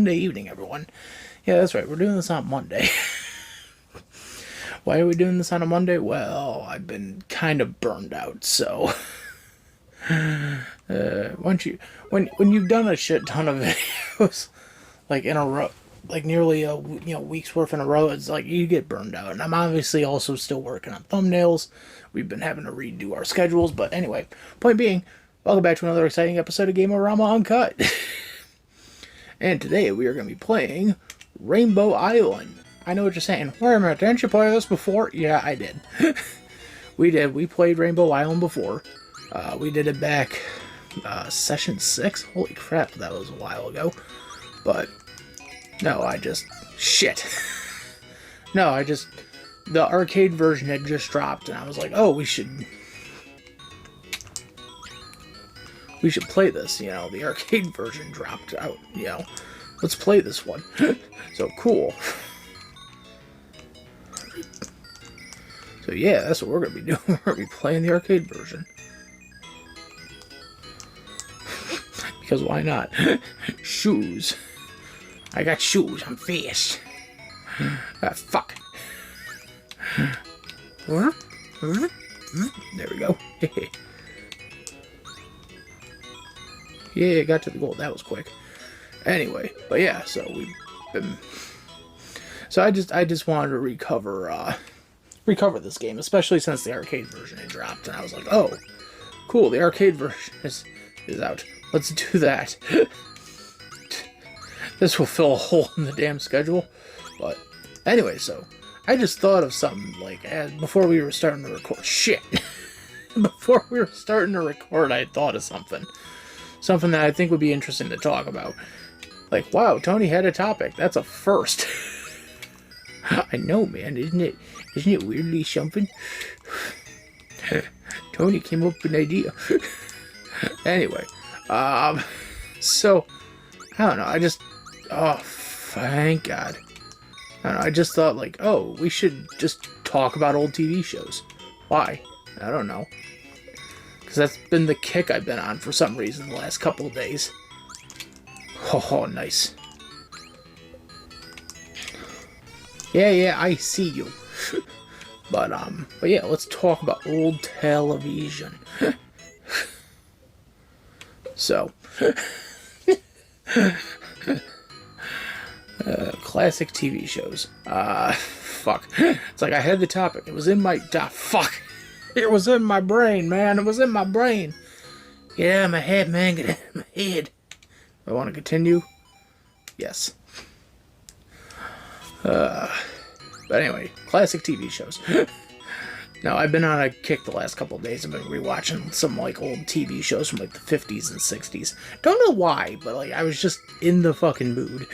Monday evening, everyone. Yeah, that's right, we're doing this on Monday. Why are we doing this on a Monday? Well, I've been kind of burned out, so... once you... When you've done a shit ton of videos, like, in a row, like, nearly a week's worth in a row, it's like, you get burned out. And I'm obviously also still working on thumbnails. We've been having to redo our schedules, but anyway, point being, welcome back to another exciting episode of Game-O-Rama Uncut. And today we are going to be playing Rainbow Island. I know what you're saying. Wait a minute, didn't you play this before? Yeah, I did. We did. We played Rainbow Island before. We did it back session 6. Holy crap, that was a while ago. But, no, shit. No, the arcade version had just dropped, and I was like, oh, we should play this, the arcade version dropped out, let's play this one. So, cool. So yeah, that's what we're going to be doing. We're going to be playing the arcade version. Because why not? Shoes. I got shoes. I'm fast. Fuck. There we go. Yeah, got to the goal. That was quick. Anyway, but yeah, so we've been... So I just wanted to recover this game, especially since the arcade version had dropped, and I was like, oh, cool, the arcade version is out. Let's do that. This will fill a hole in the damn schedule. But anyway, so I just thought of something, like, before we were starting to record. Shit! Before we were starting to record, I thought of something. Something that I think would be interesting to talk about. Like, wow, Tony had a topic. That's a first. I know, man. Isn't it weirdly something? Tony came up with an idea. Anyway, so, I don't know, oh, thank God. I don't know, I just thought, like, oh, we should just talk about old TV shows. Why? I don't know. Because that's been the kick I've been on for some reason the last couple of days. Oh, nice. Yeah, I see you. But yeah, let's talk about old television. So, classic TV shows. Fuck. It's like I had the topic. It was in my... fuck. It was in my brain, man. It was in my brain. Get out of my head, man. Get out of my head. I want to continue. Yes. But anyway, classic TV shows. Now, I've been on a kick the last couple of days. I've been rewatching some, like, old TV shows from, like, the 50s and 60s. Don't know why, but, like, I was just in the fucking mood.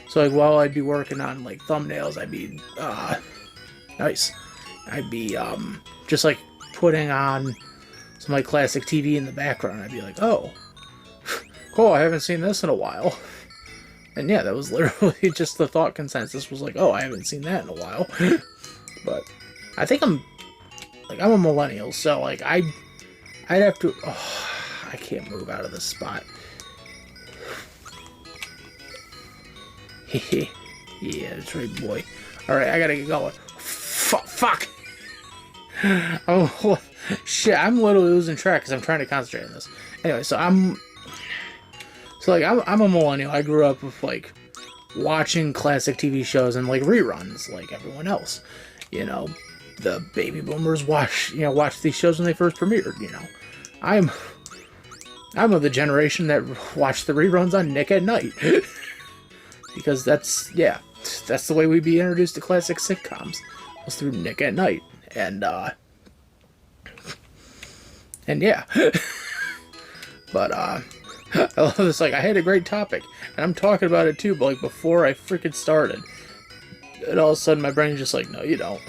So, like, while I'd be working on, like, thumbnails, I'd be, nice. I'd be, just, like, putting on some, like, classic TV in the background. I'd be like, oh, cool, I haven't seen this in a while. And yeah, that was literally just the thought consensus was like, oh, I haven't seen that in a while. But I think I'm a millennial, so like I'd have to, oh, I can't move out of this spot. Yeah, that's right, boy. Alright, I gotta get going. Fuck! Oh, shit, I'm literally losing track because I'm trying to concentrate on this. Anyway, so I'm a millennial. I grew up with, like, watching classic TV shows and, like, reruns, like everyone else. The baby boomers watch these shows when they first premiered, I'm of the generation that watched the reruns on Nick at Night. Because that's the way we'd be introduced to classic sitcoms, was through Nick at Night. And yeah. But, I love this, like, I had a great topic, and I'm talking about it too, but, like, before I freaking started, and all of a sudden my brain's just like, no, you don't.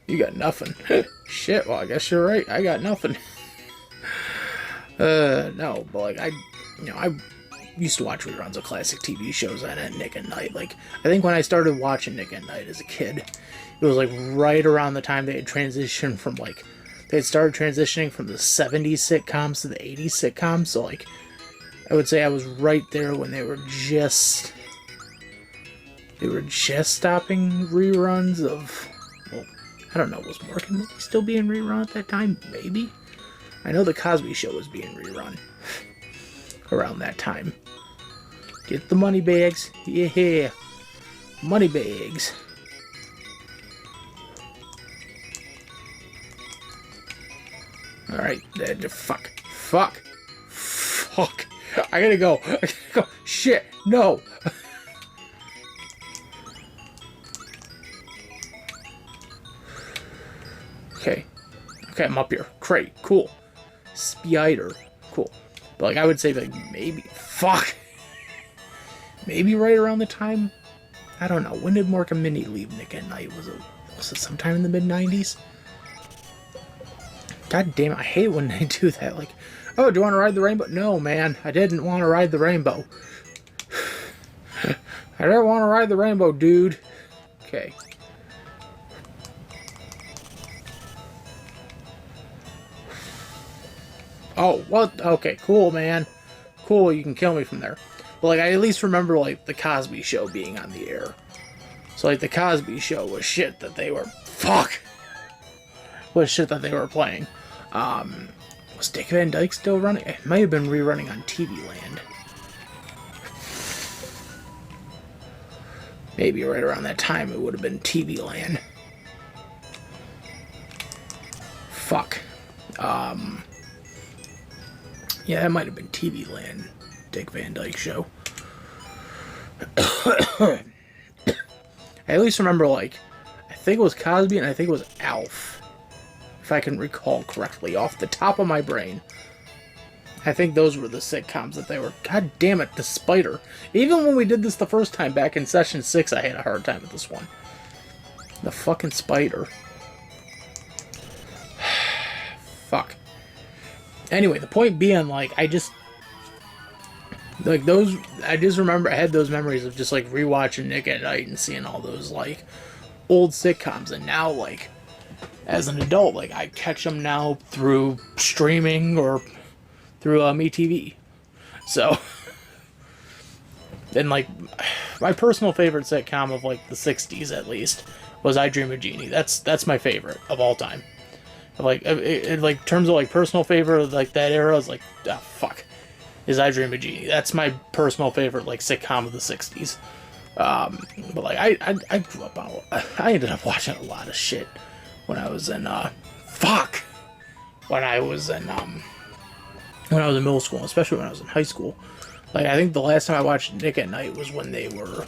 You got nothing. Shit, well, I guess you're right, I got nothing. No, but, like, I used to watch reruns of classic TV shows on Nick at Night. Like, I think when I started watching Nick at Night as a kid, it was, like, right around the time they had transitioned from, like, they had started transitioning from the 70s sitcoms to the 80s sitcoms, so, like, I would say I was right there when they were just stopping reruns of, well, I don't know, was Mork and Mindy still being rerun at that time? Maybe. I know the Cosby Show was being rerun around that time. Get the money bags. Yeah. Money bags. Alright. Fuck. I gotta go. Shit. No. Okay. Okay, I'm up here. Great. Cool. Spider. Cool. But, like, I would say, like, maybe... Fuck! Maybe right around the time... I don't know. When did Mork and Mindy leave Nick at Night? Was it sometime in the mid-90s? God damn it, I hate when they do that. Like, oh, do you want to ride the rainbow? No, man. I didn't want to ride the rainbow. I didn't want to ride the rainbow, dude. Okay. Oh, what? Okay, cool, man. Cool, you can kill me from there. But, like, I at least remember, like, the Cosby Show being on the air. So, like, the Cosby Show was shit that they were... Fuck! Was shit that they were playing. Was Dick Van Dyke still running? It might have been rerunning on TV Land. Maybe right around that time it would have been TV Land. Fuck. Yeah, that might have been TV Land. Dick Van Dyke Show. I at least remember, like, I think it was Cosby and I think it was Alf. If I can recall correctly off the top of my brain. I think those were the sitcoms that they were. God damn it, the spider. Even when we did this the first time back in session 6, I had a hard time with this one. The fucking spider. Fuck. Anyway, the point being, like, I just remember I had those memories of just, like, rewatching Nick at Night and seeing all those, like, old sitcoms. And now, like, as an adult, like, I catch them now through streaming or through MeTV. So, and, like, my personal favorite sitcom of, like, the 60s, at least, was I Dream of Jeannie. That's my favorite of all time. Like, like, terms of, like, personal favorite of, like, that era, is like, fuck, is I Dream of Jeannie. That's my personal favorite, like, sitcom of the 60s. But, like, I grew up on, I ended up watching a lot of shit when I was in, when I was in middle school, especially when I was in high school. Like, I think the last time I watched Nick at Night was when they were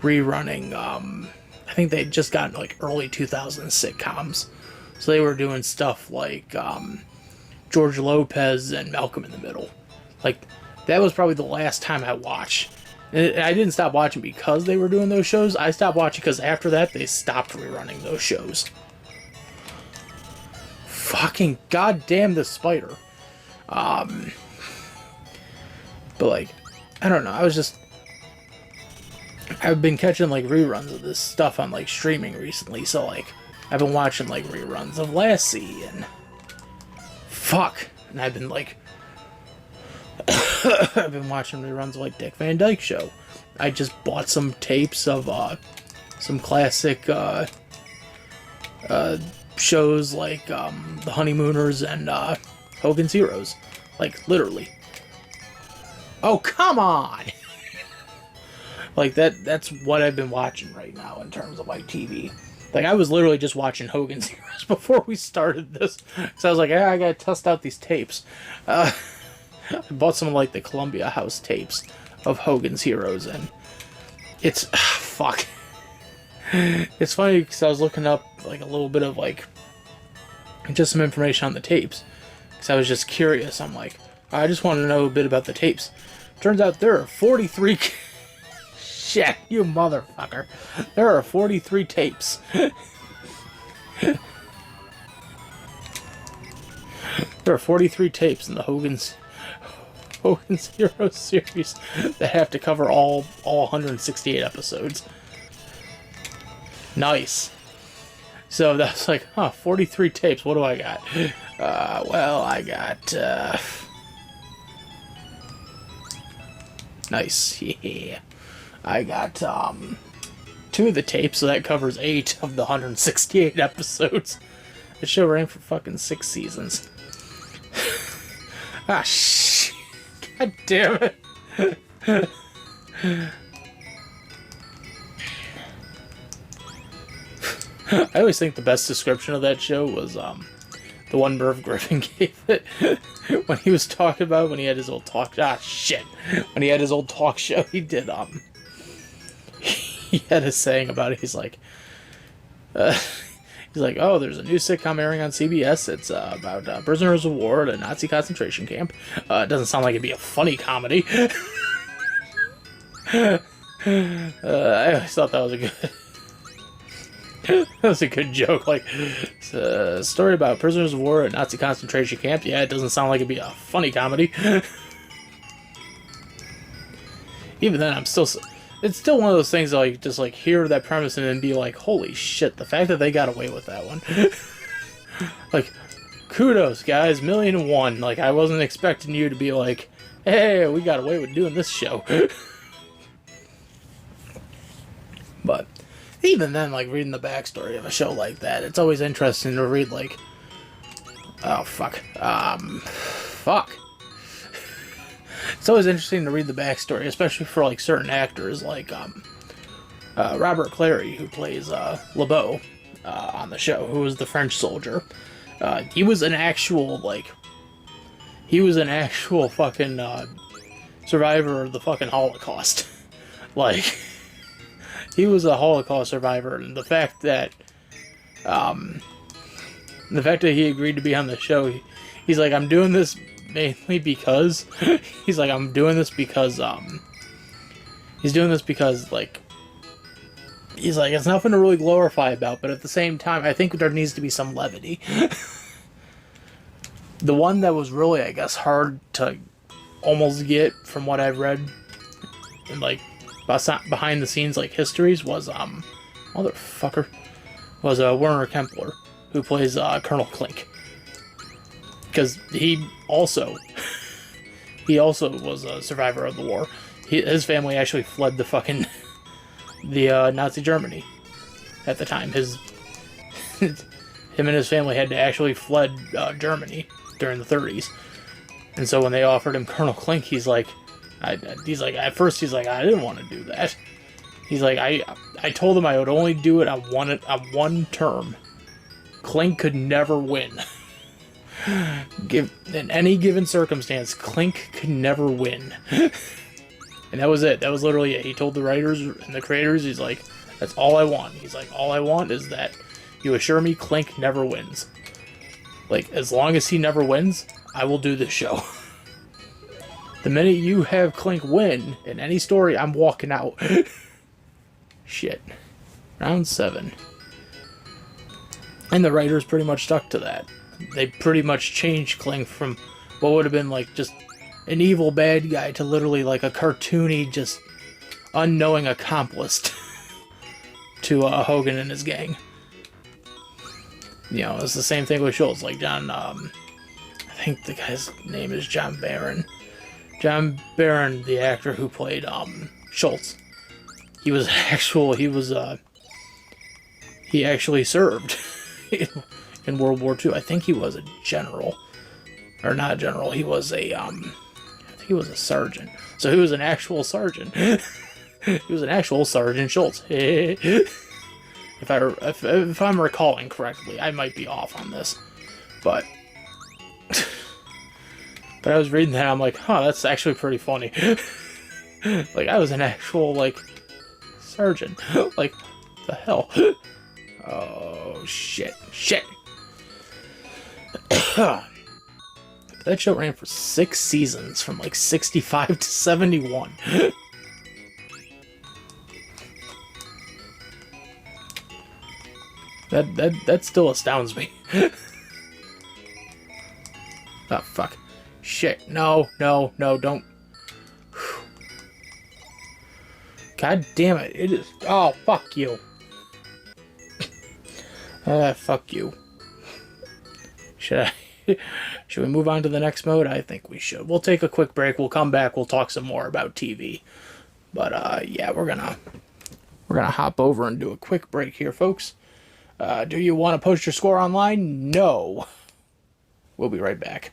rerunning, I think they just got, like, early 2000s sitcoms. So they were doing stuff like George Lopez and Malcolm in the Middle. Like, that was probably the last time I watched. And I didn't stop watching because they were doing those shows. I stopped watching because after that, they stopped rerunning those shows. Fucking goddamn the spider. But, like, I don't know. I've been catching, like, reruns of this stuff on, like, streaming recently. So, like, I've been watching, like, reruns of Lassie and fuck. And I've been, like, I've been watching reruns of, like, Dick Van Dyke Show. I just bought some tapes of, some classic, shows like, The Honeymooners and, Hogan's Heroes. Like, literally. Oh, come on! Like, that's what I've been watching right now in terms of, like, TV. Like, I was literally just watching Hogan's Heroes before we started this. So I was like, yeah, I gotta test out these tapes. I bought some of, like, the Columbia House tapes of Hogan's Heroes, and it's... fuck. It's funny because I was looking up, like, a little bit of, like, just some information on the tapes. Because I was just curious. I'm like, I just want to know a bit about the tapes. Turns out there are 43... Shit, you motherfucker. There are 43 tapes. There are 43 tapes in the Hogan's Heroes series that have to cover all 168 episodes. Nice. So that's like, 43 tapes. What do I got? Well, I got, Nice. Yeah. I got 2 of the tapes, so that covers 8 of the 168 episodes. The show ran for fucking 6 seasons. Ah, shit. God damn it. I always think the best description of that show was the one Merv Griffin gave it when he was talking about when he had his old talk. Ah, shit. When he had his old talk show, he did he had a saying about it. He's like, oh, there's a new sitcom airing on CBS. It's about prisoners of war at a Nazi concentration camp. It doesn't sound like it'd be a funny comedy. I always thought that was a good. That was a good joke. Like, it's a story about prisoners of war at Nazi concentration camp. Yeah, it doesn't sound like it'd be a funny comedy. Even then, it's still one of those things that, like, just like hear that premise and then be like, holy shit, the fact that they got away with that one. Like, kudos, guys, 1,000,001. Like, I wasn't expecting you to be like, hey, we got away with doing this show. But even then, like, reading the backstory of a show like that, it's always interesting to read, like, oh, fuck. It's always interesting to read the backstory, especially for, like, certain actors, like, Robert Clary, who plays, LeBeau, on the show, who was the French soldier. He was an actual fucking, survivor of the fucking Holocaust. Like, he was a Holocaust survivor, and the fact that he agreed to be on the show, he's like, I'm doing this mainly because, he's like, I'm doing this because, he's doing this because, like, he's like, it's nothing to really glorify about, but at the same time, I think there needs to be some levity. The one that was really, I guess, hard to almost get from what I've read, and, like, behind the scenes, like, histories was, Werner Kempler, who plays, Colonel Klink. Because he also was a survivor of the war. His family actually fled the Nazi Germany at the time. Him and his family had to actually fled Germany during the 30s. And so when they offered him Colonel Klink, he's like, at first he's like, I didn't want to do that. He's like, I told him I would only do it on one term. Klink could never win. In any given circumstance, Klink could never win. And that was it. That was literally it. He told the writers and the creators, he's like, that's all I want. He's like, all I want is that you assure me Klink never wins. Like, as long as he never wins, I will do this show. The minute you have Klink win in any story, I'm walking out. Shit. Round 7. And the writers pretty much stuck to that. They pretty much changed Klink from what would have been like just an evil bad guy to literally like a cartoony, just unknowing accomplice to Hogan and his gang. You know, it's the same thing with Schultz. Like John, I think the guy's name is John Barron. John Barron, the actor who played Schultz. He actually served in World War II. I think he was a general. Or not a general, he was a, I think he was a sergeant. So he was an actual sergeant. He was an actual Sergeant Schultz. If I'm recalling correctly, I might be off on this. But I was reading that, I'm like, huh, that's actually pretty funny. Like, I was an actual, like, sergeant. Like, the hell? Oh, shit. That show ran for 6 seasons, from like 65 to 71. That still astounds me. Oh, fuck. Shit. No, don't. God damn it. It is. Oh, fuck you. Fuck you. Should I? Should we move on to the next mode? I think we should. We'll take a quick break. We'll come back. We'll talk some more about TV. But yeah, we're gonna hop over and do a quick break here, folks. Do you want to post your score online? No. We'll be right back.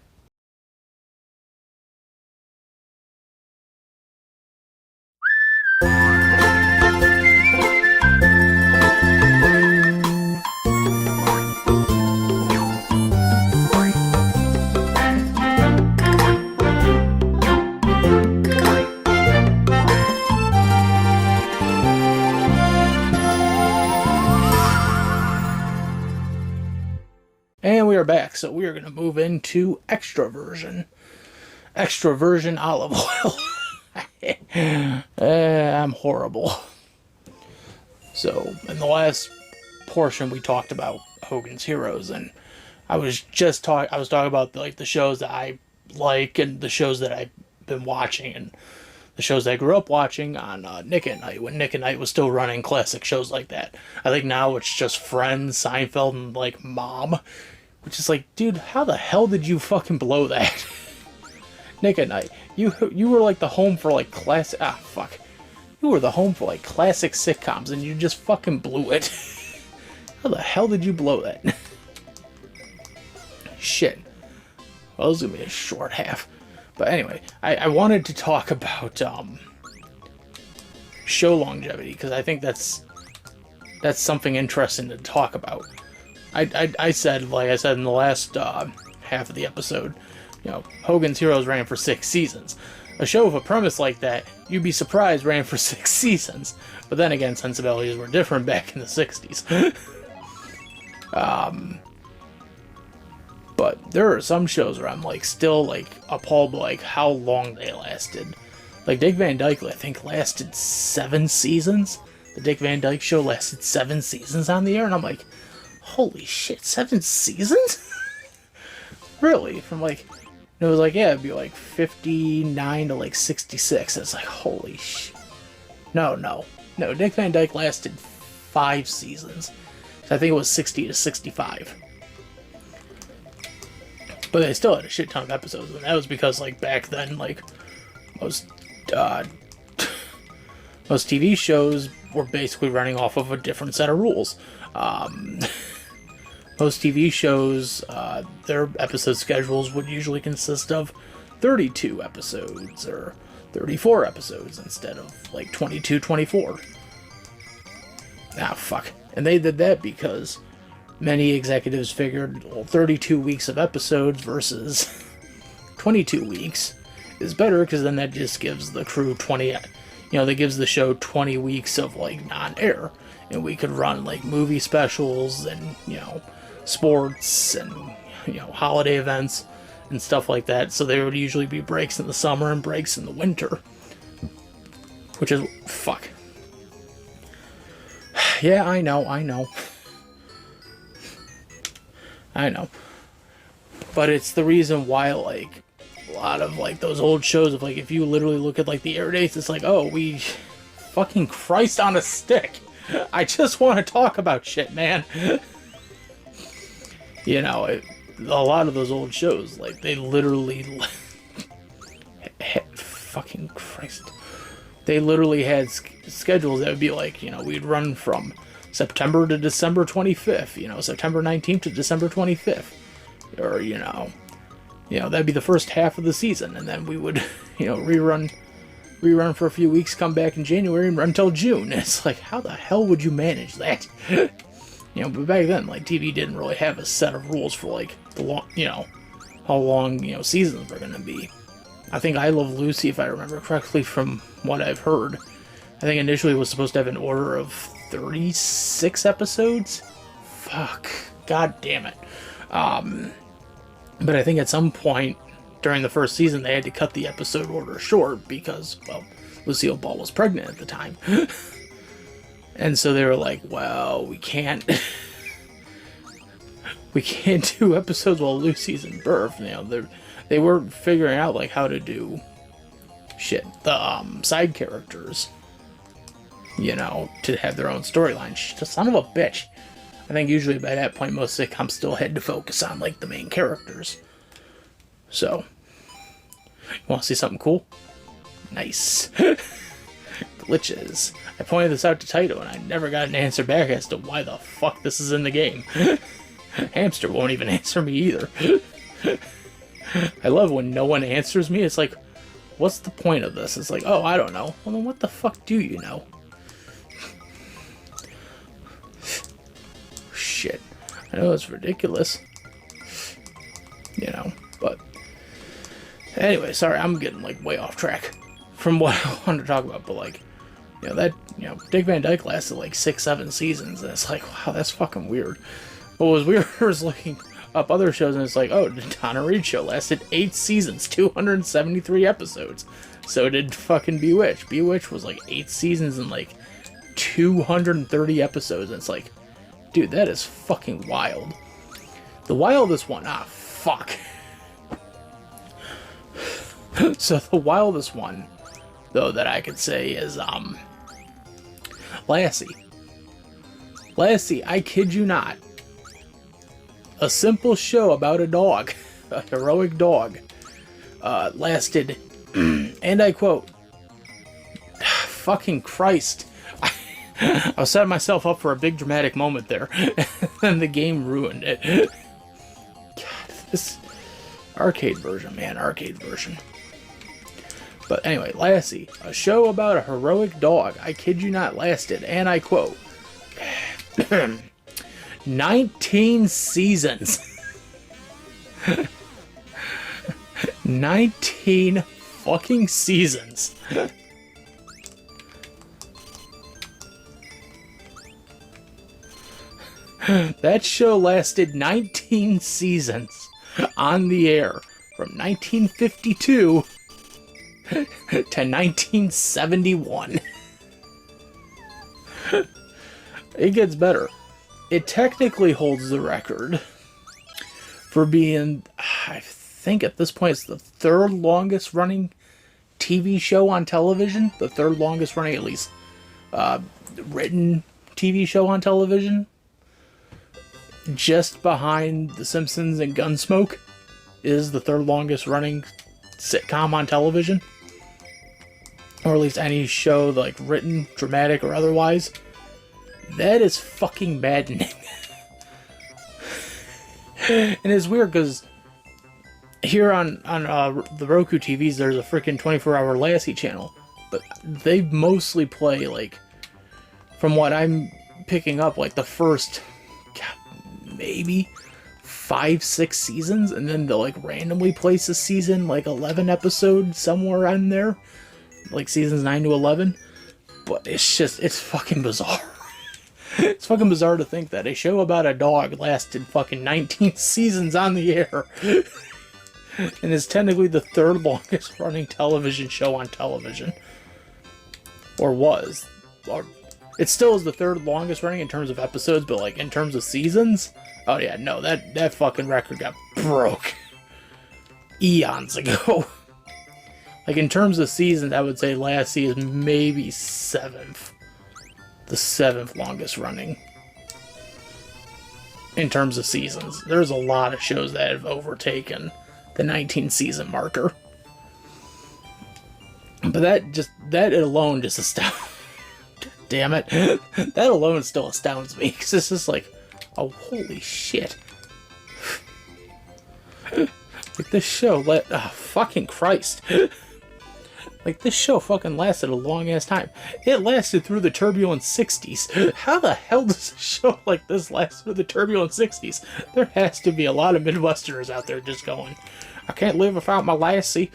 And we are back, so we are going to move into extroversion. Extroversion olive oil. I'm horrible. So, in the last portion, we talked about Hogan's Heroes, and I was talking about like the shows that I like and the shows that I've been watching and the shows that I grew up watching on Nick at Night, when Nick at Night was still running classic shows like that. I think now it's just Friends, Seinfeld, and like Mom, which is like, dude, how the hell did you fucking blow that? Nick at Night, you were like the home for like classic. You were the home for like classic sitcoms, and you just fucking blew it. How the hell did you blow that? Shit. Well, this is gonna be a short half. But anyway, I wanted to talk about show longevity, because I think that's something interesting to talk about. I said, like I said in the last half of the episode, you know, Hogan's Heroes ran for 6 seasons. A show with a premise like that, you'd be surprised, ran for 6 seasons. But then again, sensibilities were different back in the 60s. But there are some shows where I'm like still like appalled by like how long they lasted. Like Dick Van Dyke, I think, lasted 7 seasons. The Dick Van Dyke Show lasted 7 seasons on the air, and I'm like, holy shit, 7 seasons? Really? From like, it was like, yeah, it'd be like 59 to like 66. It's like, holy shit. No, Dick Van Dyke lasted 5 seasons. So I think it was 60 to 65. But they still had a shit ton of episodes, and that was because, like, back then, like, most TV shows were basically running off of a different set of rules. Most TV shows, their episode schedules would usually consist of 32 episodes, or 34 episodes, instead of, like, 22, 24. Ah, fuck. And they did that because many executives figured, well, 32 weeks of episodes versus 22 weeks is better, because then that just gives the crew 20, that gives the show 20 weeks of, like, non-air. And we could run, like, movie specials and, sports and, holiday events and stuff like that. So there would usually be breaks in the summer and breaks in the winter. Which is, fuck. Yeah, I know. But it's the reason why, like, a lot of, like, those old shows of, like, if you literally look at, like, the air dates, it's like, oh, fucking Christ on a stick. I just want to talk about shit, man. A lot of those old shows, like, they literally, fucking Christ. They literally had schedules that would be like, we'd run from September to December 25th, September 19th to December 25th. Or, that'd be the first half of the season, and then we would, rerun for a few weeks, come back in January, and run till June. It's like, how the hell would you manage that? But back then, like, TV didn't really have a set of rules for, like, the long, how long, seasons were gonna be. I think I Love Lucy, if I remember correctly from what I've heard, I think initially it was supposed to have an order of 36 episodes? Fuck. God damn it. But I think at some point during the first season they had to cut the episode order short because, well, Lucille Ball was pregnant at the time. And so they were like, well, we can't do episodes while Lucy's in birth. They weren't figuring out, like, how to do the side characters, to have their own storyline. Son of a bitch. I think usually by that point, most sitcoms still had to focus on, like, the main characters. So, you want to see something cool? Nice. Glitches. I pointed this out to Taito, and I never got an answer back as to why the fuck this is in the game. Hamster won't even answer me either. I love when no one answers me. It's like, what's the point of this? It's like, oh, I don't know. Well, then what the fuck do you know? Shit. I know it's ridiculous. You know, but... Anyway, sorry, I'm getting, like, way off track from what I wanted to talk about, but, like, you know, that, you know, Dick Van Dyke lasted, like, 6-7 seasons, and it's like, wow, that's fucking weird. What was weird was looking up other shows, and it's like, oh, the Donna Reed Show lasted 8 seasons, 273 episodes. So did fucking Bewitched. Bewitched was, like, 8 seasons and, like, 230 episodes, and it's like, dude, that is fucking wild. The wildest one, fuck. So the wildest one, though, that I could say is, Lassie. Lassie, I kid you not. A simple show about a dog, a heroic dog, lasted, and I quote, fucking Christ. I was setting myself up for a big dramatic moment there, and the game ruined it. God, this arcade version, man, arcade version. But anyway, Lassie, a show about a heroic dog, I kid you not, lasted, and I quote, 19 seasons. 19 fucking seasons. That show lasted 19 seasons on the air from 1952 to 1971. It gets better. It technically holds the record for being, I think at this point, it's the third longest running TV show on television. The third longest running, at least, written TV show on television. Just behind The Simpsons and Gunsmoke is the third longest running sitcom on television. Or at least any show, like, written, dramatic, or otherwise. That is fucking maddening. And it's weird because here on the Roku TVs, there's a freaking 24-hour Lassie channel. But they mostly play, like, from what I'm picking up, like, the first, maybe 5-6 seasons. And then they'll, like, randomly place a season, like, 11 episodes somewhere on there. Like, seasons 9 to 11. But it's just, it's fucking bizarre. It's fucking bizarre to think that a show about a dog lasted fucking 19 seasons on the air. And is technically the third longest running television show on television. Or was. Or, it still is the third longest running in terms of episodes, but like in terms of seasons? Oh yeah, no, that fucking record got broke eons ago. Like in terms of seasons, I would say Lassie is maybe 7th. The 7th longest running in terms of seasons. There's a lot of shows that have overtaken the 19 season marker. But that alone just astounds. Damn it. That alone still astounds me. Because it's just like, oh, holy shit. Like this show, fucking Christ. Like, this show fucking lasted a long-ass time. It lasted through the turbulent 60s. How the hell does a show like this last through the turbulent 60s? There has to be a lot of Midwesterners out there just going, I can't live without my Lassie.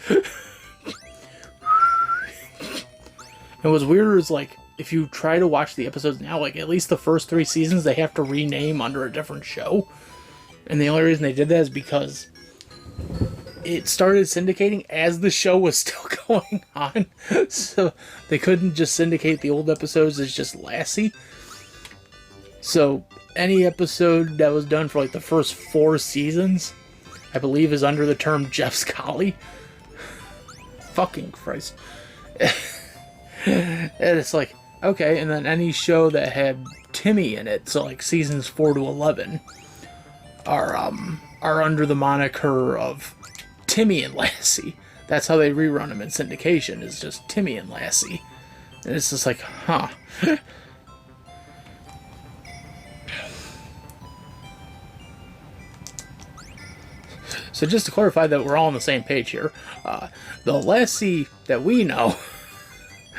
And what's weird is, like, if you try to watch the episodes now, like, at least the first 3 seasons, they have to rename under a different show. And the only reason they did that is because it started syndicating as the show was still going on. So they couldn't just syndicate the old episodes as just Lassie. So any episode that was done for like the first 4 seasons, I believe is under the term Jeff's Collie. Fucking Christ. And it's like, okay, and then any show that had Timmy in it. So like seasons 4 to 11 are under the moniker of Timmy and Lassie. That's how they rerun them in syndication. Is just Timmy and Lassie, and it's just like, huh. So just to clarify that we're all on the same page here, the Lassie that we know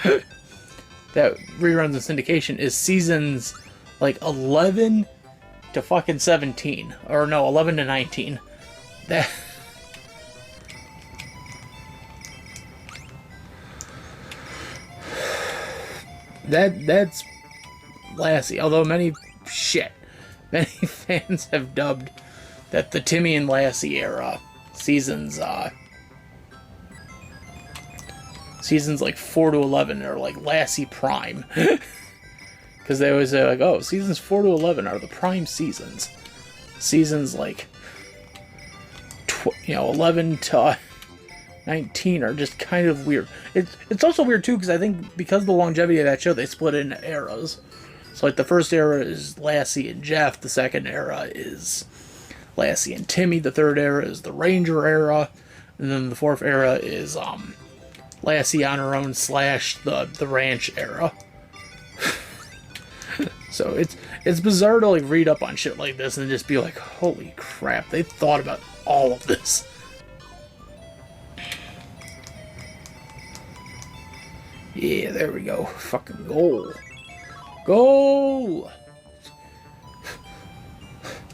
that reruns in syndication is seasons like 11 to fucking 17, or no, 11 to 19. That's Lassie. Although many fans have dubbed that the Timmy and Lassie era seasons like 4 to 11 are like Lassie Prime. Because they always say like, oh, seasons 4 to 11 are the prime seasons. Seasons like 11 to 19 are just kind of weird. It's also weird too because I think because of the longevity of that show, they split it into eras. So like the first era is Lassie and Jeff. The second era is Lassie and Timmy. The third era is the Ranger era, and then the fourth era is Lassie on her own / the Ranch era. So it's bizarre to like read up on shit like this and just be like, holy crap, they thought about all of this. Yeah, there we go. Fucking goal. Goal!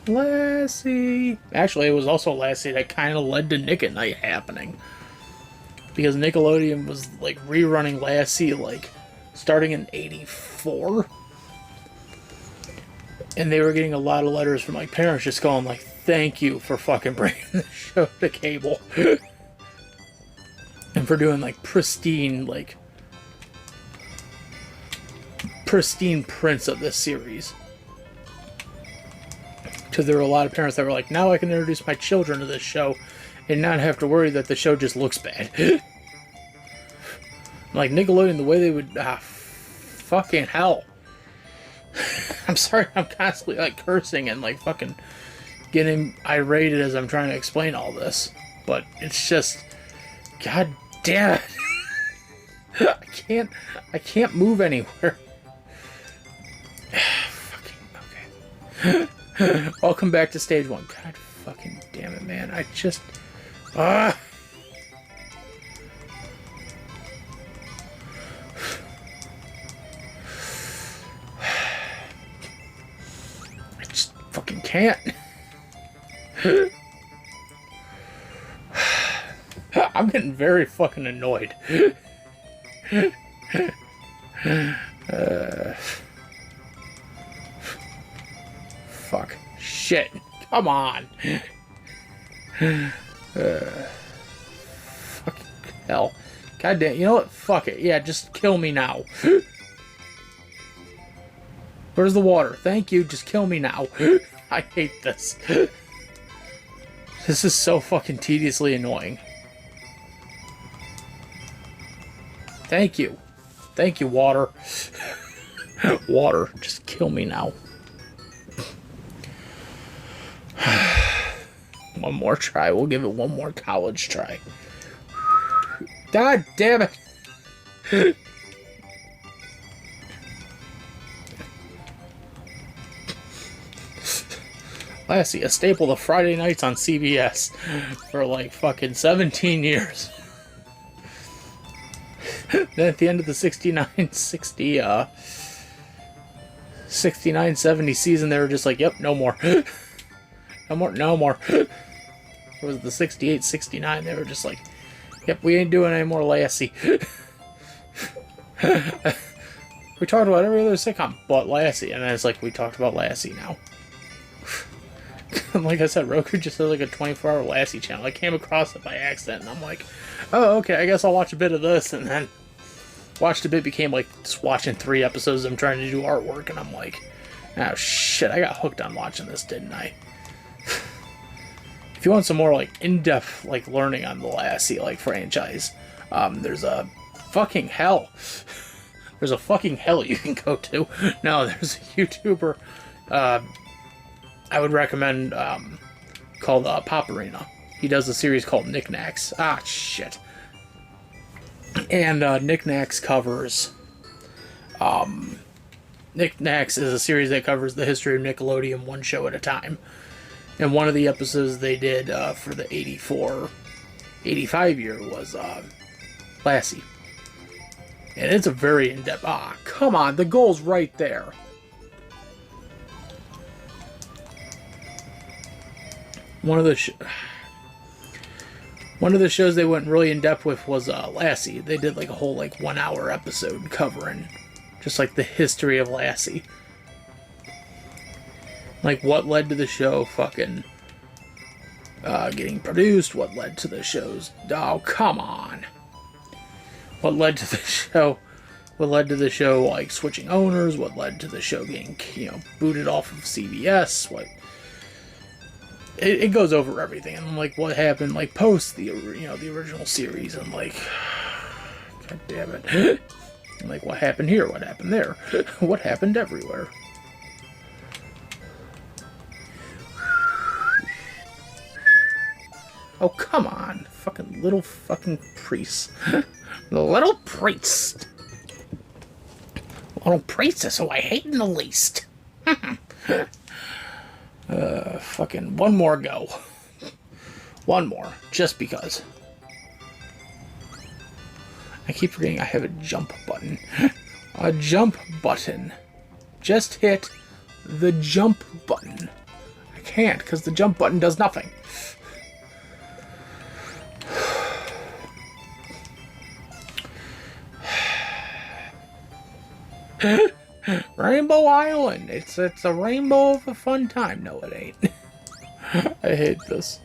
Lassie. Actually, it was also Lassie that kind of led to Nick at Night happening. Because Nickelodeon was like rerunning Lassie like starting in '84. And they were getting a lot of letters from like parents just going like, thank you for fucking bringing the show to cable. And for doing like pristine prints of this series. Because there were a lot of parents that were like, now I can introduce my children to this show and not have to worry that the show just looks bad. Like Nickelodeon, the way they would... fucking hell. I'm sorry, I'm constantly like cursing and like fucking getting irate as I'm trying to explain all this. But it's just... God damn it. I can't move anywhere. Fucking... Okay. Welcome back to stage 1. God fucking damn it, man. I just... I just fucking can't. I'm getting very fucking annoyed. Fuck. Shit. Come on. Fucking hell. God damn. You know what? Fuck it. Yeah, just kill me now. Where's the water? Thank you. Just kill me now. I hate this. This is so fucking tediously annoying. Thank you. Thank you, water. Water. Just kill me now. One more try. We'll give it one more college try. God damn it. Lassie, a staple of Friday nights on CBS for like fucking 17 years. Then at the end of the 69-70 season, they were just like, yep, no more. No more. It was the 68-69, they were just like, yep, we ain't doing any more Lassie. We talked about every other sitcom but Lassie, and then it's like, we talked about Lassie now. Like I said, Roku just has like a 24-hour Lassie channel. I came across it by accident, and I'm like, oh, okay, I guess I'll watch a bit of this, and then watched a bit, became like just watching 3 episodes of them trying to do artwork, and I'm like, oh shit, I got hooked on watching this, didn't I? If you want some more like in-depth like learning on the Lassie like franchise, there's a fucking hell. there's a fucking hell you can go to. No, there's a YouTuber I would recommend called Pop Arena. He does a series called Knickknacks. Ah, shit. And Knickknacks covers... Knickknacks is a series that covers the history of Nickelodeon one show at a time. And one of the episodes they did for the 85 year was Lassie. And it's a very in-depth... Ah, come on, the goal's right there. One of the shows they went really in-depth with was Lassie. They did like a whole 1 hour episode covering just the history of Lassie. What led to the show fucking getting produced, what led to the show's... Oh, come on. What led to the show... What led to the show, switching owners, what led to the show getting, booted off of CBS, what... It goes over everything, and what happened, post the, the original series, and God damn it. And, what happened here, what happened there, what happened everywhere. Oh, come on. Fucking little fucking priest. The little priest. Little priest is who I hate in the least. Fucking one more go. One more. Just because. I keep forgetting I have a jump button. A jump button. Just hit the jump button. I can't, because the jump button does nothing. Rainbow Island. It's a rainbow of a fun time. No, it ain't. I hate this.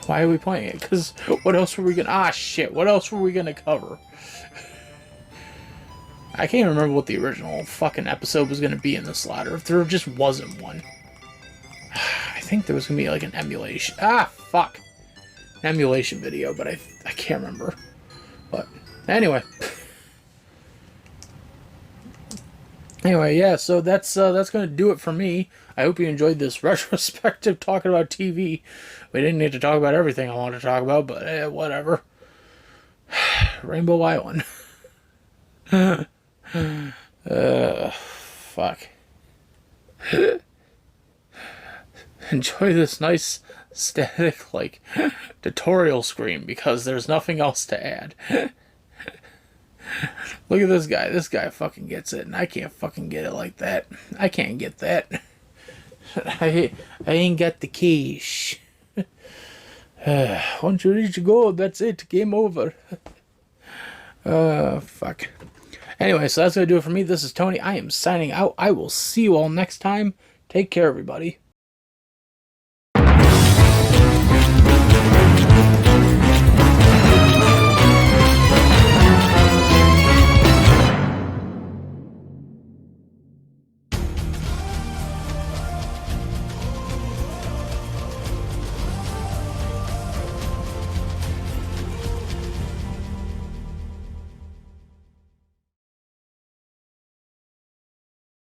Why are we playing it? Because what else were we gonna... Ah, shit. What else were we gonna cover? I can't remember what the original fucking episode was gonna be in this ladder. If there just wasn't one. I think there was gonna be an emulation. Ah, fuck. An emulation video, but I can't remember. But, anyway. Anyway, yeah, so that's going to do it for me. I hope you enjoyed this retrospective talking about TV. We didn't need to talk about everything I wanted to talk about, but whatever. Rainbow Island. Fuck. Enjoy this nice, static, tutorial screen, because there's nothing else to add. Look at this guy. This guy fucking gets it, and I can't fucking get it like that. I can't get that. I ain't got the keys. Once you reach your goal, that's it. Game over. Fuck. Anyway, so that's going to do it for me. This is Tony. I am signing out. I will see you all next time. Take care, everybody.